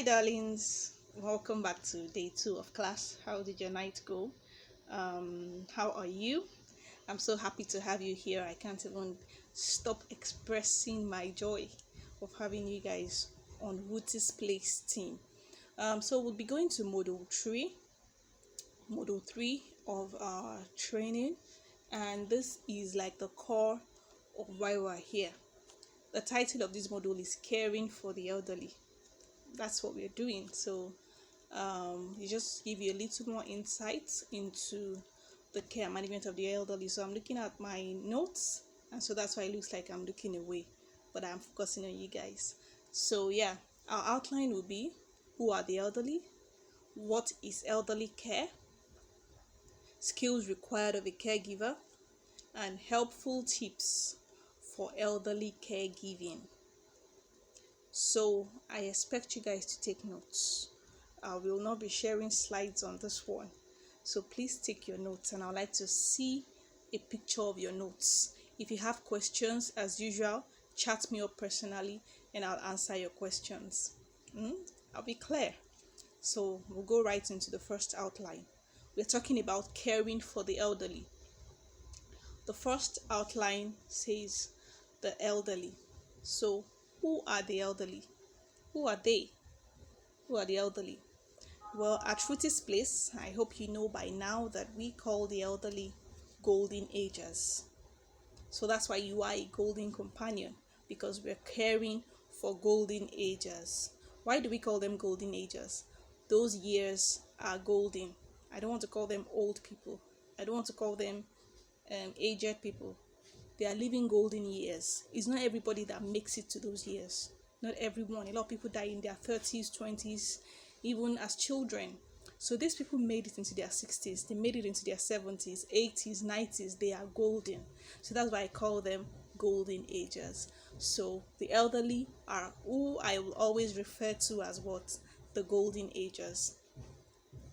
Hi, darlings. Welcome back to day 2 of class. How did your night go? How are you? I'm so happy to have you here. I can't even stop expressing my joy of having you guys on Woody's Place team. So we'll be going to module 3 of our training, and this is like the core of why we're here. The title of this module is Caring for the Elderly. That's what we're doing. So it just give you a little more insight into the care and management of the elderly. So I'm looking at my notes, and so that's why it looks like I'm looking away, but I'm focusing on you guys. So yeah, our outline will be: who are the elderly, what is elderly care, skills required of a caregiver, and helpful tips for elderly caregiving. So I expect you guys to take notes. I will not be sharing slides on this one, so please take your notes, and I'd like to see a picture of your notes. If you have questions, as usual, chat me up personally and I'll answer your questions. I'll be clear. So we'll go right into the first outline. We're talking about caring for the elderly. The first outline says the elderly. So who are the elderly? Who are they? Who are the elderly? Well, at Ruthie's Place, I hope you know by now that we call the elderly golden agers. So that's why you are a golden companion, because we're caring for golden agers. Why do we call them golden agers? Those years are golden. I don't want to call them old people. I don't want to call them aged people. They are living golden years. It's not everybody that makes it to those years. Not everyone. A lot of people die in their 30s, 20s, even as children. So these people made it into their 60s, they made it into their 70s, 80s, 90s. They are golden. So that's why I call them golden agers. So the elderly are who I will always refer to as what? The golden agers.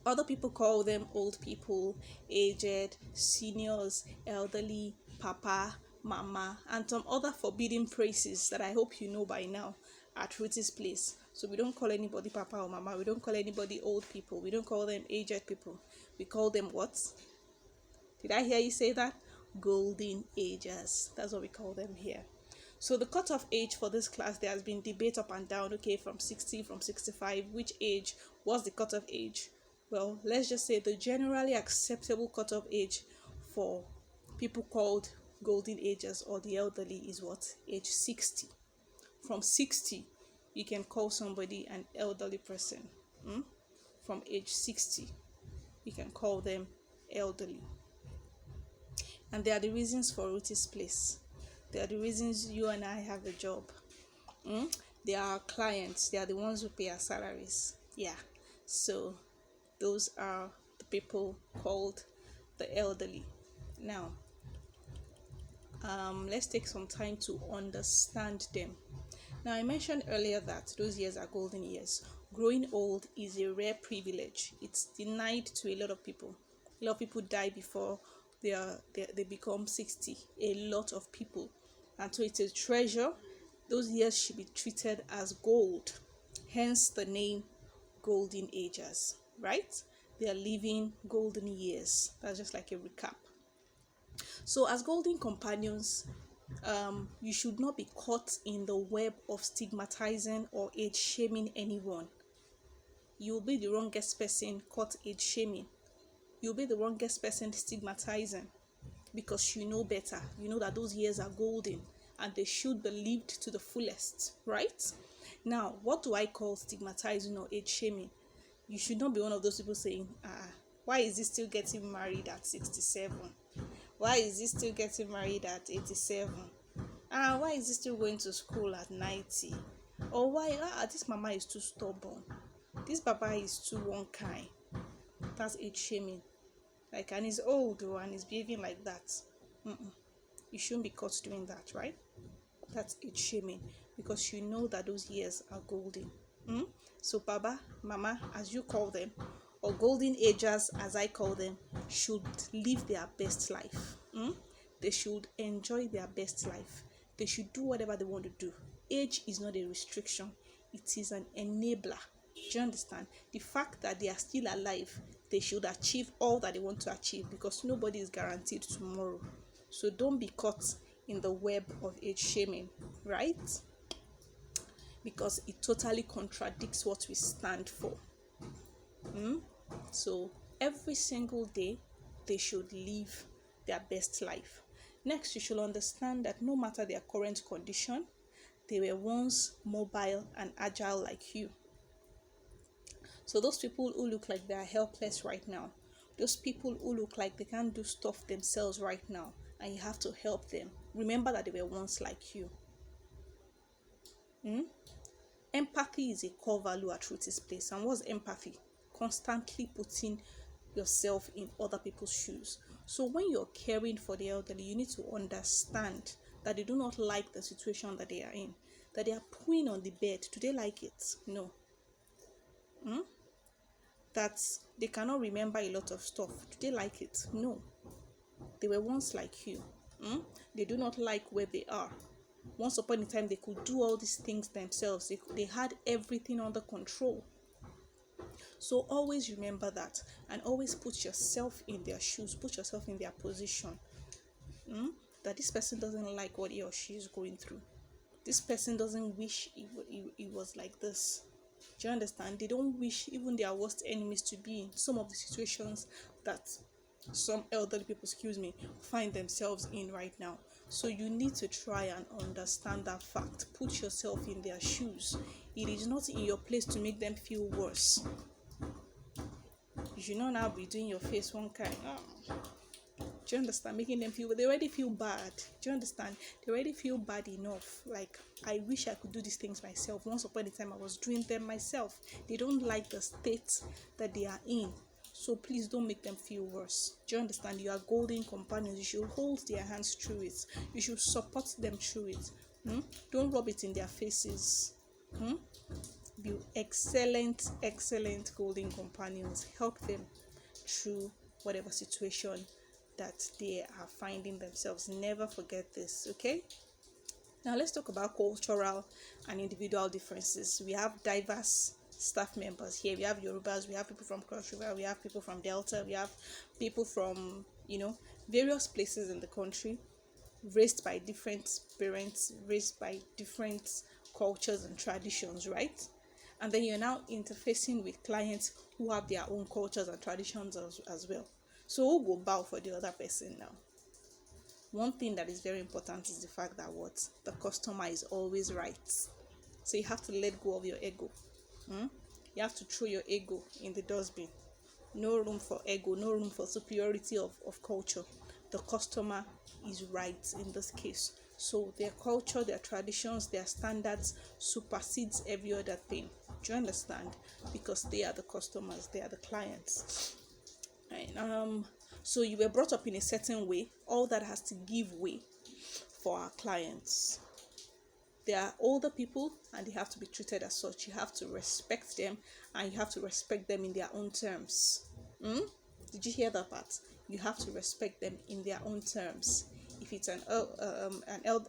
Other people call them old people, aged, seniors, elderly, papa, mama, and some other forbidden phrases that I hope you know by now at Ruthie's Place. So we don't call anybody papa or mama. We don't call anybody old people. We don't call them aged people. We call them what? Did I hear you say that? Golden agers. That's what we call them here. So the cutoff age for this class, there has been debate up and down. Okay, from 60, from 65, which age was the cutoff age? Well, let's just say the generally acceptable cutoff age for people called golden agers or the elderly is what? Age 60. From 60, you can call somebody an elderly person. From age 60, you can call them elderly. And there are the reasons for Ruthie's Place. There are the reasons you and I have a job. They are our clients. They are the ones who pay our salaries. Yeah. So those are the people called the elderly. Now, let's take some time to understand them. Now, I mentioned earlier that those years are golden years. Growing old is a rare privilege. It's denied to a lot of people. A lot of people die before they become 60. A lot of people. And so it's a treasure. Those years should be treated as gold. Hence the name golden agers, right? They are living golden years. That's just like a recap. So as golden companions, you should not be caught in the web of stigmatizing or age shaming anyone. You'll be the wrongest person caught age shaming. You'll be the wrongest person stigmatizing, because you know better. You know that those years are golden and they should be lived to the fullest, right? Now, what do I call stigmatizing or age shaming? You should not be one of those people saying, why is he still getting married at 67? Why is he still getting married at 87? Why is he still going to school at 90? Or why this mama is too stubborn? This papa is too one kind. That's age shaming. Like, and he's old and he's behaving like that. You shouldn't be caught doing that, right? That's age shaming, because you know that those years are golden. So Baba, Mama, as you call them, or golden agers as I call them, should live their best life. They should enjoy their best life. They should do whatever they want to do. Age is not a restriction. It is an enabler. Do you understand? The fact that they are still alive, they should achieve all that they want to achieve, because nobody is guaranteed tomorrow. So don't be caught in the web of age shaming, right? Because it totally contradicts what we stand for. So every single day they should live their best life. Next, you should understand that no matter their current condition, they were once mobile and agile like you. So those people who look like they are helpless right now, those people who look like they can't do stuff themselves right now, and you have to help them, remember that they were once like you. Empathy is a core value at Roots Place. And what's empathy? Constantly putting yourself in other people's shoes. So when you're caring for the elderly, you need to understand that they do not like the situation that they are in, that they are pooing on the bed. Do they like it? No. That they cannot remember a lot of stuff. Do they like it? No. They were once like you. They do not like where they are. Once upon a time, they could do all these things themselves. They had everything under control. So always remember that, and always put yourself in their shoes, put yourself in their position. That this person doesn't like what he or she is going through. This person doesn't wish it was like this. Do you understand? They don't wish even their worst enemies to be in some of the situations that some elderly people, find themselves in right now. So you need to try and understand that fact. Put yourself in their shoes. It is not in your place to make them feel worse. You should not now be doing your face one kind. Do you understand? Making them feel, they already feel bad. Do you understand? They already feel bad enough. Like, I wish I could do these things myself. Once upon a time, I was doing them myself. They don't like the state that they are in. So please don't make them feel worse. Do you understand? You are golden companions. You should hold their hands through it. You should support them through it. Don't rub it in their faces. Be excellent golden companions. Help them through whatever situation that they are finding themselves. Never forget this, okay? Now let's talk about cultural and individual differences. We have diverse staff members here. We have Yorubas, we have people from Cross River, we have people from Delta, we have people from, various places in the country, raised by different parents, raised by different cultures and traditions, right? And then you're now interfacing with clients who have their own cultures and traditions as well. So who will bow for the other person now? One thing that is very important is the fact that the customer is always right. So you have to let go of your ego. You have to throw your ego in the dustbin. No room for ego, no room for superiority of culture. The customer is right in this case. So their culture, their traditions, their standards supersedes every other thing. Do you understand? Because they are the customers, they are the clients. Right. So you were brought up in a certain way. All that has to give way for our clients. They are older people and they have to be treated as such. You have to respect them, and you have to respect them in their own terms. Did you hear that part? You have to respect them in their own terms. If it's an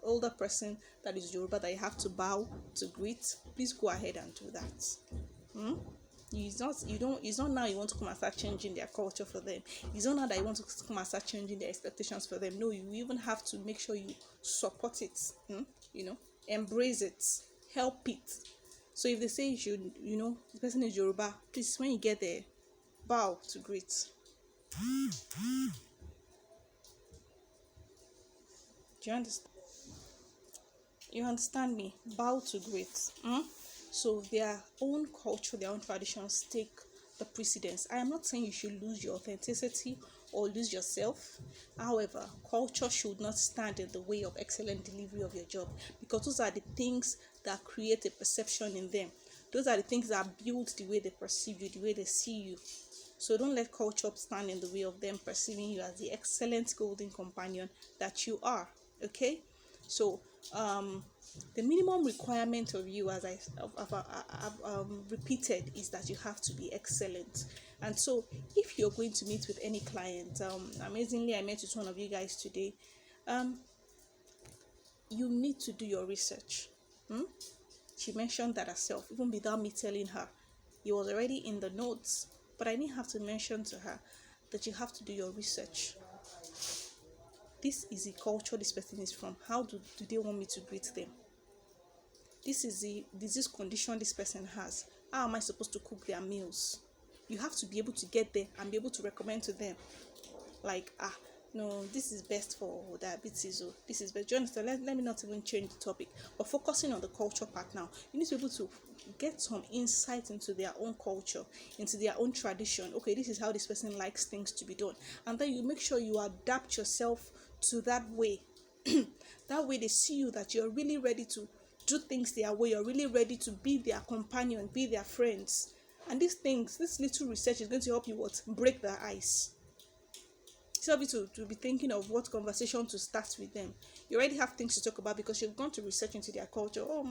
older person that is Yoruba that you have to bow to greet, please go ahead and do that. It's not now you want to come and start changing their culture for them. It's not now that you want to come and start changing their expectations for them. No, you even have to make sure you support it. Embrace it, help it. So if they say you should, the person is Yoruba, please, when you get there, bow to greet. Do you understand? You understand me? Bow to greet. So their own culture, their own traditions take the precedence. I am not saying you should lose your authenticity or lose yourself. However, culture should not stand in the way of excellent delivery of your job, because those are the things that create a perception in them. Those are the things that build the way they perceive you, the way they see you. So don't let culture stand in the way of them perceiving you as the excellent golden companion that you are. Okay? So the minimum requirement of you, as I've repeated, is that you have to be excellent. And so if you're going to meet with any client, amazingly I met with one of you guys today, you need to do your research. She mentioned that herself, even without me telling her. It was already in the notes, but I didn't have to mention to her that you have to do your research. This is the culture this person is from. How do they want me to greet them? This is the disease condition this person has. How am I supposed to cook their meals? You have to be able to get there and be able to recommend to them, like, no, this is best for diabetes, or this is best. Do you understand? Let me not even change the topic, but focusing on the culture part now. You need to be able to get some insight into their own culture, into their own tradition. Okay, this is how this person likes things to be done, and then you make sure you adapt yourself to that way. That way they see you, that you're really ready to do things their way. You're really ready to be their companion, be their friends. And these things, this little research is going to help you break the ice. It's help you to be thinking of what conversation to start with them. You already have things to talk about because you've gone to research into their culture. Oh,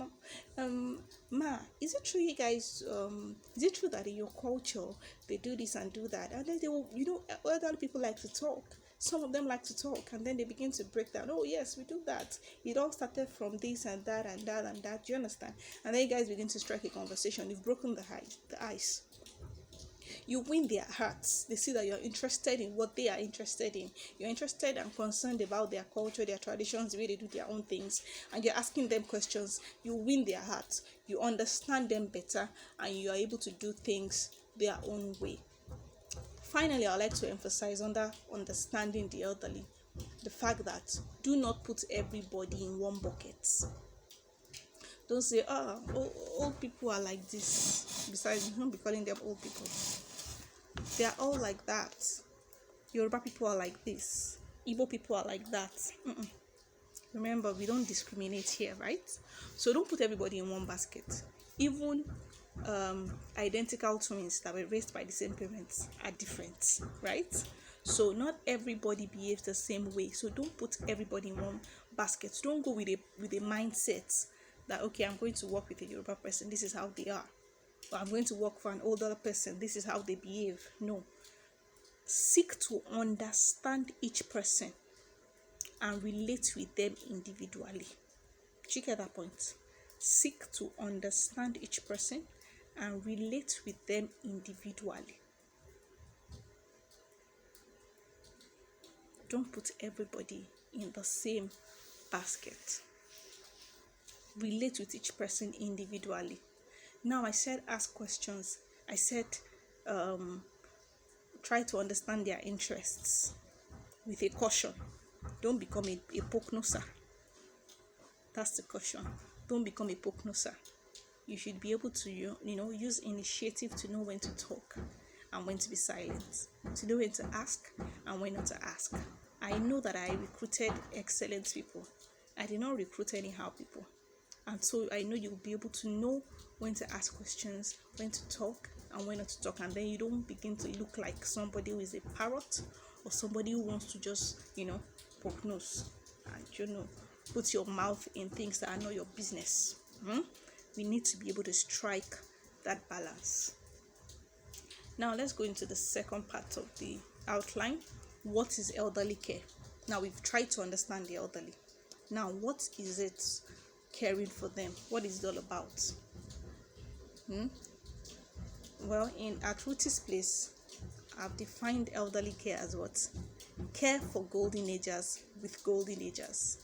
ma, is it true you guys, is it true that in your culture they do this and do that? And then they will, other people like to talk. Some of them like to talk, and then they begin to break down. Oh yes, we do that. It all started from this and that and that and that. Do you understand? And then you guys begin to strike a conversation. You've broken the ice. You win their hearts. They see that you're interested in what they are interested in. You're interested and concerned about their culture, their traditions, the way they do their own things, and you're asking them questions. You win their hearts. You understand them better, and you are able to do things their own way. Finally, I'd like to emphasize under understanding the elderly, the fact that do not put everybody in one bucket. Don't say, old people are like this. Besides, you won't be calling them old people. They are all like that. Yoruba people are like this. Igbo people are like that. Remember, we don't discriminate here, right? So don't put everybody in one basket. Even identical twins that were raised by the same parents are different, right? So not everybody behaves the same way. So don't put everybody in one basket. Don't go with a mindset that, okay, I'm going to work with a Yoruba person, this is how they are. Or I'm going to work for an older person, this is how they behave. No. Seek to understand each person and relate with them individually. Do you get that point? Seek to understand each person and relate with them individually. Don't put everybody in the same basket. Relate with each person individually. Now, I said ask questions. I said try to understand their interests with a caution. Don't become a poknosa. That's the caution. Don't become a poknosa. You should be able to, use initiative to know when to talk and when to be silent, to know when to ask and when not to ask. I know that I recruited excellent people. I did not recruit anyhow people. And so I know you'll be able to know when to ask questions, when to talk, and when not to talk. And then you don't begin to look like somebody who is a parrot or somebody who wants to just, poke nose and, put your mouth in things that are not your business. We need to be able to strike that balance. Now, let's go into the second part of the outline. What is elderly care? Now, we've tried to understand the elderly. Now, what is it caring for them? What is it all about? Well, at Ruthie's Place, I've defined elderly care as what? Care for golden agers with golden agers.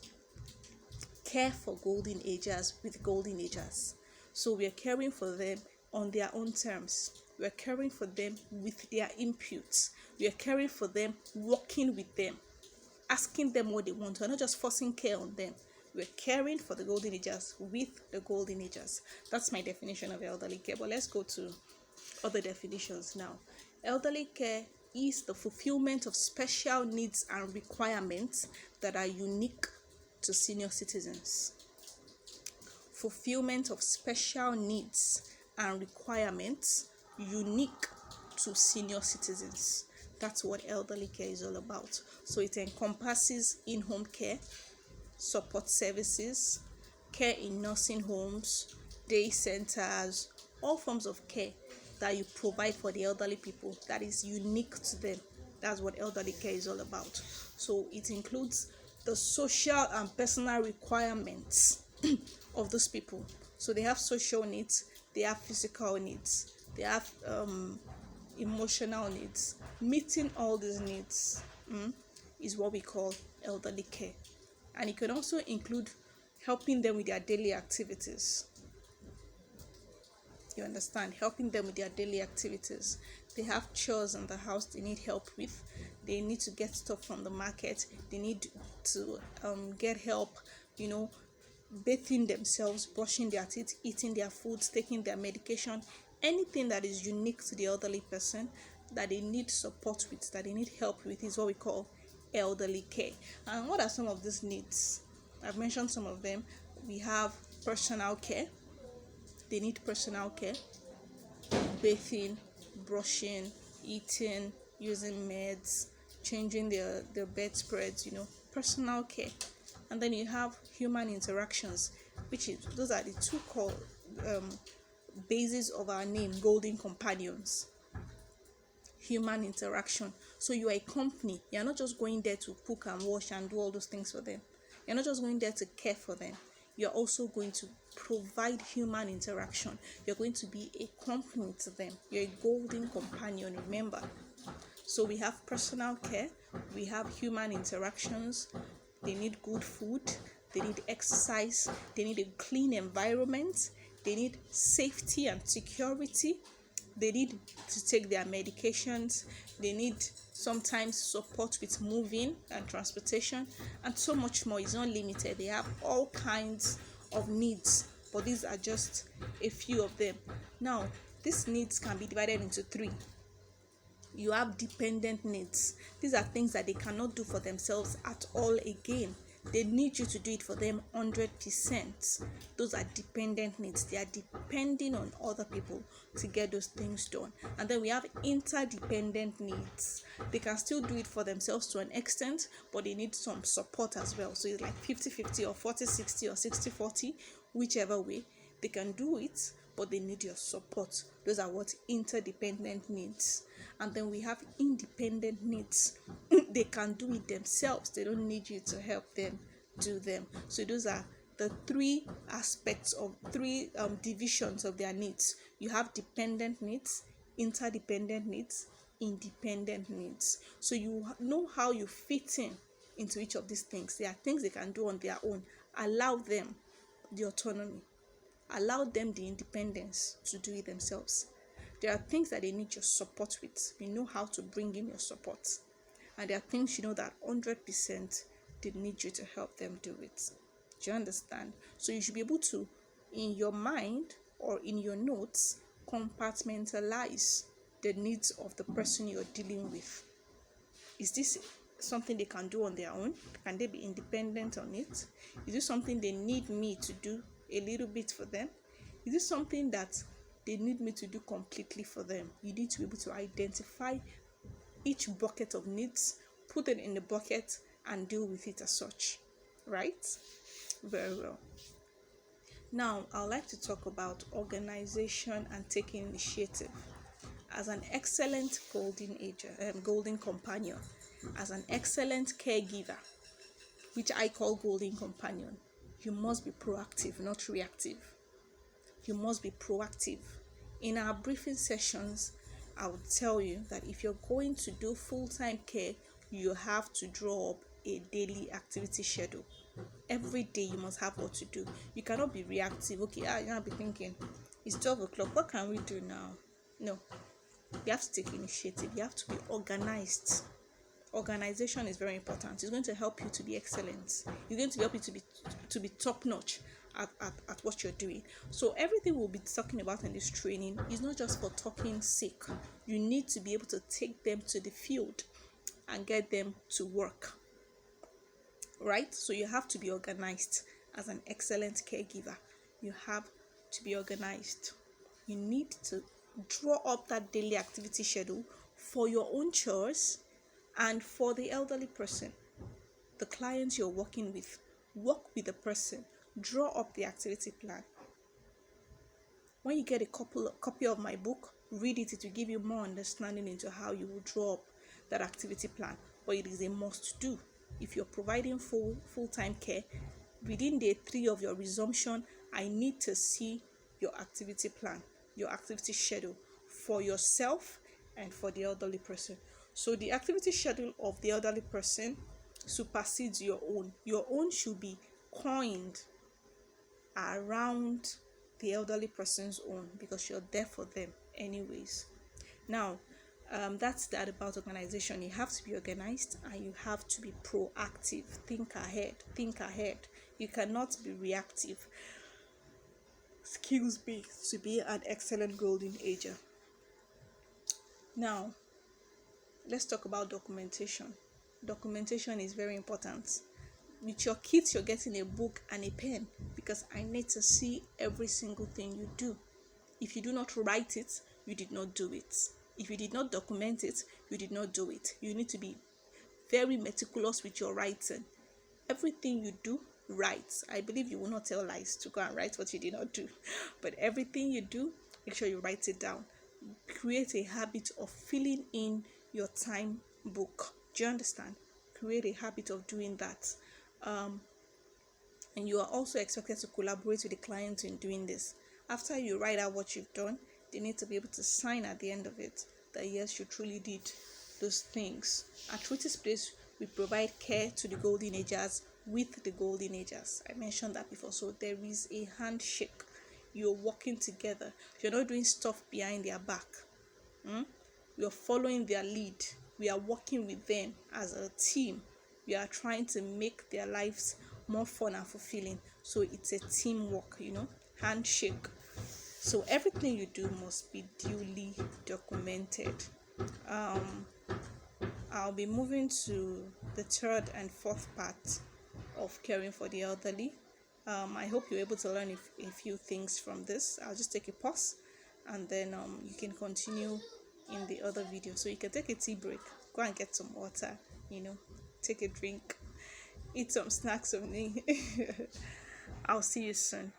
Care for golden agers with golden agers. So we are caring for them on their own terms. We are caring for them with their inputs. We are caring for them, working with them, asking them what they want. We're not just forcing care on them. We're caring for the golden agers with the golden agers. That's my definition of elderly care. But let's go to other definitions now. Elderly care is the fulfillment of special needs and requirements that are unique to senior citizens. Fulfillment of special needs and requirements unique to senior citizens. That's what elderly care is all about. So it encompasses in-home care, support services, care in nursing homes, day centers, all forms of care that you provide for the elderly people that is unique to them. That's what elderly care is all about. So it includes the social and personal requirements of those people. So they have social needs, they have physical needs. they have emotional needs. Meeting all these needs is what we call elderly care. And it can also include helping them with their daily activities. You understand? Helping them with their daily activities. They have chores in the house they need help with. They need to get stuff from the market. They need to get help, bathing themselves, brushing their teeth, eating their foods, taking their medication. Anything that is unique to the elderly person that they need support with, that they need help with, is what we call elderly care. And what are some of these needs? I've mentioned some of them. We have personal care. They need personal care, bathing, brushing, eating, using meds, changing their bedspreads, personal care. And then you have human interactions, which is, those are the two core bases of our name, Golden Companions. Human interaction. So you are a company. You're not just going there to cook and wash and do all those things for them. You're not just going there to care for them. You're also going to provide human interaction. You're going to be a company to them. You're a golden companion, remember. So we have personal care, we have human interactions. They need good food, they need exercise, they need a clean environment, they need safety and security, they need to take their medications, they need sometimes support with moving and transportation, and so much more. Is not limited. They have all kinds of needs, but these are just a few of them. Now, these needs can be divided into three. You have dependent needs. These are things that they cannot do for themselves at all again. They need you to do it for them 100%. Those are dependent needs. They are depending on other people to get those things done. And then we have interdependent needs. They can still do it for themselves to an extent, but they need some support as well. So it's like 50-50 or 40-60 or 60-40, whichever way. They can do it, but they need your support. Those are what interdependent needs. And then we have independent needs. They can do it themselves. They don't need you to help them do them. So those are the three aspects of three divisions of their needs. You have dependent needs, interdependent needs, independent needs. So you know how you fit into each of these things. There are things they can do on their own. Allow them the autonomy. Allow them the independence to do it themselves. There are things that they need your support with. You know how to bring in your support. And there are things that 100% they need you to help them do it. Do you understand? So you should be able to, in your mind or in your notes, compartmentalize the needs of the person you're dealing with. Is this something they can do on their own? Can they be independent on it? Is this something they need me to do a little bit for them? Is this something that they need me to do completely for them? You need to be able to identify each bucket of needs, put it in the bucket, and deal with it as such. Right? Very well. Now, I'd like to talk about organization and taking initiative. As an excellent golden companion, as an excellent caregiver, which I call golden companion, you must be proactive, not reactive. You must be proactive. In our briefing sessions, I would tell you that if you're going to do full-time care, you have to draw up a daily activity schedule. Every day you must have what to do. You cannot be reactive. Okay, you cannot be thinking, it's 12 o'clock, what can we do now? No. You have to take initiative. You have to be organized. Organization is very important. It's going to help you to be excellent. It's going to help you to be top-notch at what you're doing. So everything we'll be talking about in this training is not just for talking sake. You need to be able to take them to the field and get them to work. Right? So you have to be organized. As an excellent caregiver, you have to be organized. You need to draw up that daily activity schedule for your own chores and for the elderly person, the clients you're working with. Work with the person. Draw up the activity plan. When you get a copy of my book, read it. It will give you more understanding into how you will draw up that activity plan. But it is a must do. If you're providing full-time care, within day 3 of your resumption, I need to see your activity plan, your activity schedule for yourself and for the elderly person. So the activity schedule of the elderly person supersedes your own. Your own should be coined around the elderly person's own, because you're there for them anyways. Now, that's that about organization. You have to be organized and you have to be proactive. Think ahead. You cannot be reactive, excuse me, to be an excellent golden ager. Now, let's talk about documentation. Documentation is very important. With your kids, you're getting a book and a pen, because I need to see every single thing you do. If you do not write it, you did not do it. If you did not document it, you did not do it. You need to be very meticulous with your writing. Everything you do, write. I believe you will not tell lies to go and write what you did not do. But everything you do, make sure you write it down. Create a habit of filling in your time book. Do you understand? Create a habit of doing that. And you are also expected to collaborate with the client in doing this. After you write out what you've done, they need to be able to sign at the end of it that yes, you truly did those things. At Rooties Place, we provide care to the golden agers with the golden agers. I mentioned that before. So there is a handshake. You're working together. You're not doing stuff behind their back. You're following their lead. We are working with them as a team. We are trying to make their lives more fun and fulfilling. So it's a teamwork, handshake. So everything you do must be duly documented. I'll be moving to the third and fourth part of caring for the elderly. I hope you're able to learn a few things from this. I'll just take a pause and then you can continue in the other video. So you can take a tea break, go and get some water, take a drink, eat some snacks with me. I'll see you soon.